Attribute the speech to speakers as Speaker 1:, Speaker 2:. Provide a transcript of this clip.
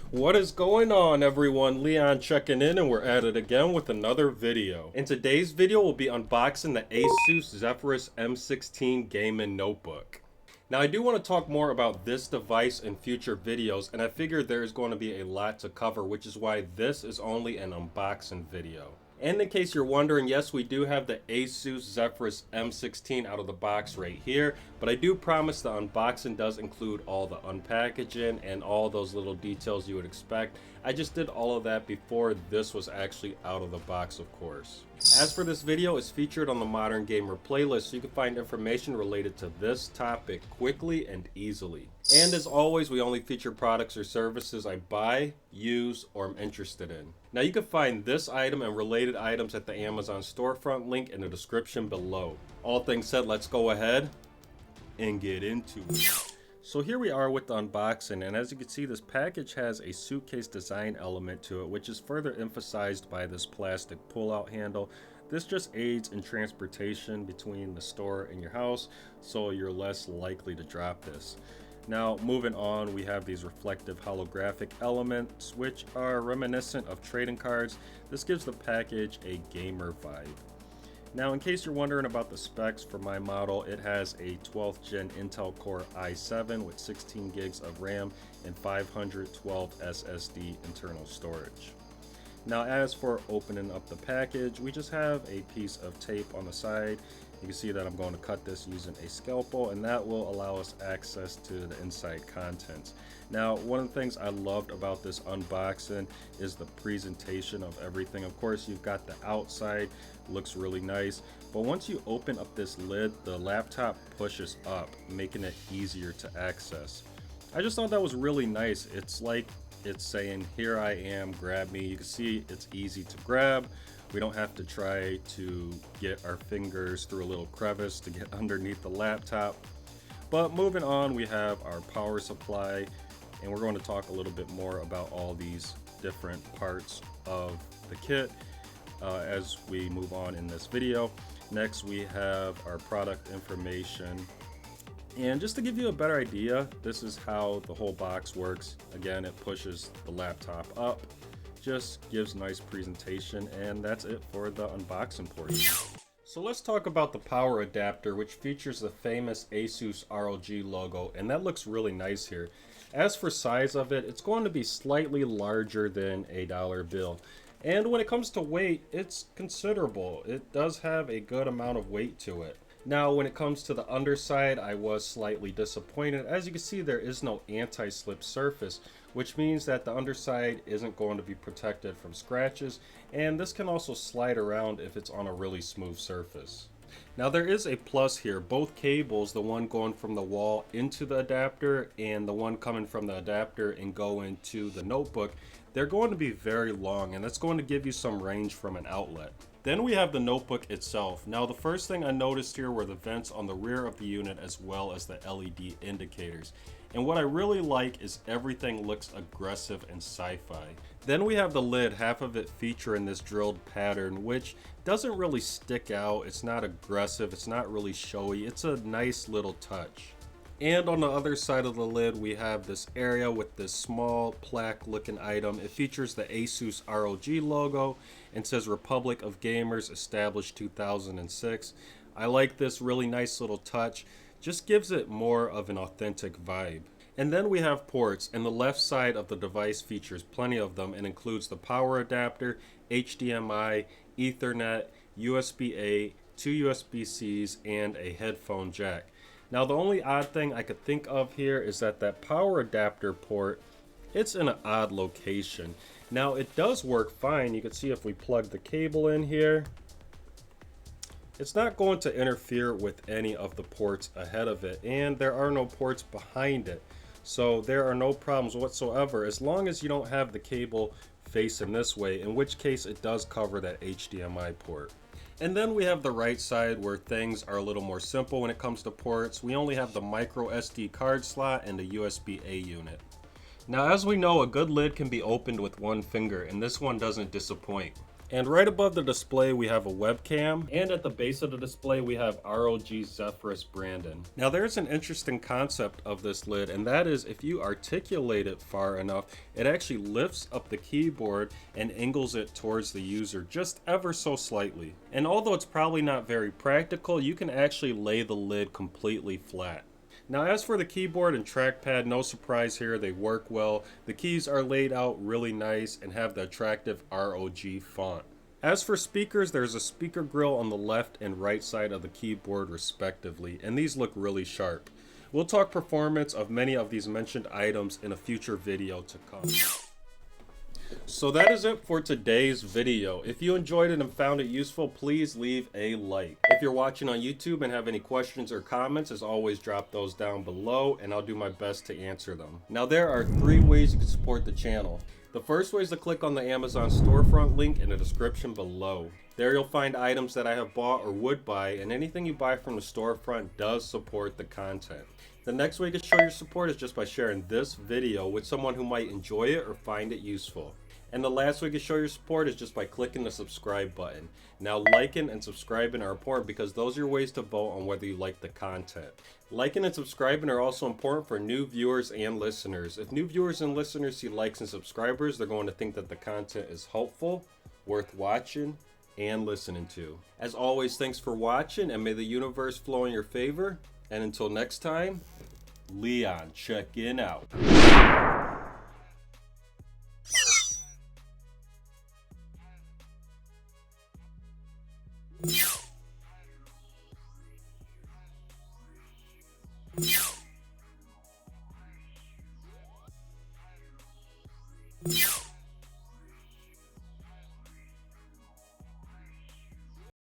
Speaker 1: What is going on, everyone? Leon checking in, and we're at it again with another video. In today's video, we'll be unboxing the Asus Zephyrus M16 gaming notebook. Now, I do want to talk more about this device in future videos, and I figure there's going to be a lot to cover, which is why this is only an unboxing video. And in case you're wondering, yes, we do have the Asus Zephyrus M16 out of the box right here, but I do promise the unboxing does include all the unpackaging and all those little details you would expect. I just did all of that before this was actually out of the box, of course. As for this video, it's featured on the Modern Gamer playlist, so you can find information related to this topic quickly and easily. And as always, we only feature products or services I buy, use, or am interested in. Now you can find this item and related items at the Amazon storefront link in the description below. All things said, let's go ahead and get into it. So here we are with the unboxing, and as you can see, this package has a suitcase design element to it, which is further emphasized by this plastic pull-out handle. This just aids in transportation between the store and your house, so you're less likely to drop this. Now, moving on, we have these reflective holographic elements, which are reminiscent of trading cards. This gives the package a gamer vibe. Now, in case you're wondering about the specs for my model, it has a 12th gen Intel Core i7 with 16 gigs of RAM and 512 SSD internal storage. Now, as for opening up the package, we just have a piece of tape on the side. You can see that I'm going to cut this using a scalpel, and that will allow us access to the inside contents. Now, one of the things I loved about this unboxing is the presentation of everything. Of course, you've got the outside, looks really nice, but once you open up this lid, the laptop pushes up, making it easier to access. I just thought that was really nice. It's like it's saying, here I am, grab me. You can see it's easy to grab. We don't have to try to get our fingers through a little crevice to get underneath the laptop. But moving on, we have our power supply, and we're going to talk a little bit more about all these different parts of the kit as we move on in this video. Next, we have our product information. And just to give you a better idea, this is how the whole box works. Again, it pushes the laptop up, just gives nice presentation, and that's it for the unboxing portion. So let's talk about the power adapter, which features the famous Asus ROG logo, and that looks really nice here. As for size of it, it's going to be slightly larger than a dollar bill. And when it comes to weight, it's considerable. It does have a good amount of weight to it. Now, when it comes to the underside, I was slightly disappointed. As you can see, there is no anti-slip surface, which means that the underside isn't going to be protected from scratches, and this can also slide around if it's on a really smooth surface. Now, there is a plus here. Both cables, the one going from the wall into the adapter and the one coming from the adapter and going to the notebook, they're going to be very long, and that's going to give you some range from an outlet. Then we have the notebook itself. Now, the first thing I noticed here were the vents on the rear of the unit as well as the LED indicators. And what I really like is everything looks aggressive and sci-fi. Then we have the lid, half of it featuring this drilled pattern, which doesn't really stick out. It's not aggressive, it's not really showy. It's a nice little touch. And on the other side of the lid, we have this area with this small plaque looking item. It features the Asus ROG logo and says Republic of Gamers, established 2006. I like this really nice little touch. Just gives it more of an authentic vibe. And then we have ports, and the left side of the device features plenty of them and includes the power adapter, HDMI, Ethernet, USB-A, 2 USB-Cs, and a headphone jack. Now, the only odd thing I could think of here is that power adapter port, it's in an odd location. Now, it does work fine. You can see if we plug the cable in here, it's not going to interfere with any of the ports ahead of it, and there are no ports behind it. So there are no problems whatsoever as long as you don't have the cable facing this way, in which case it does cover that HDMI port. And then we have the right side where things are a little more simple when it comes to ports. We only have the micro SD card slot and the USB-A unit. Now, as we know, a good lid can be opened with one finger, and this one doesn't disappoint. And right above the display we have a webcam, and at the base of the display we have ROG Zephyrus branding. Now there's an interesting concept of this lid, and that is if you articulate it far enough, it actually lifts up the keyboard and angles it towards the user just ever so slightly. And although it's probably not very practical, you can actually lay the lid completely flat. Now as for the keyboard and trackpad, no surprise here, they work well. The keys are laid out really nice and have the attractive ROG font. As for speakers, there's a speaker grill on the left and right side of the keyboard respectively, and these look really sharp. We'll talk performance of many of these mentioned items in a future video to come. So that is it for today's video. If you enjoyed it and found it useful, please leave a like. If you're watching on YouTube and have any questions or comments, as always, drop those down below and I'll do my best to answer them. Now there are 3 ways you can support the channel. The first way is to click on the Amazon storefront link in the description below. There you'll find items that I have bought or would buy, and anything you buy from the storefront does support the content. The next way to show your support is just by sharing this video with someone who might enjoy it or find it useful. And the last way to show your support is just by clicking the subscribe button. Now liking and subscribing are important because those are your ways to vote on whether you like the content. Liking and subscribing are also important for new viewers and listeners. If new viewers and listeners see likes and subscribers, they're going to think that the content is helpful, worth watching, and listening to. As always, thanks for watching and may the universe flow in your favor. And until next time, Leon checking out.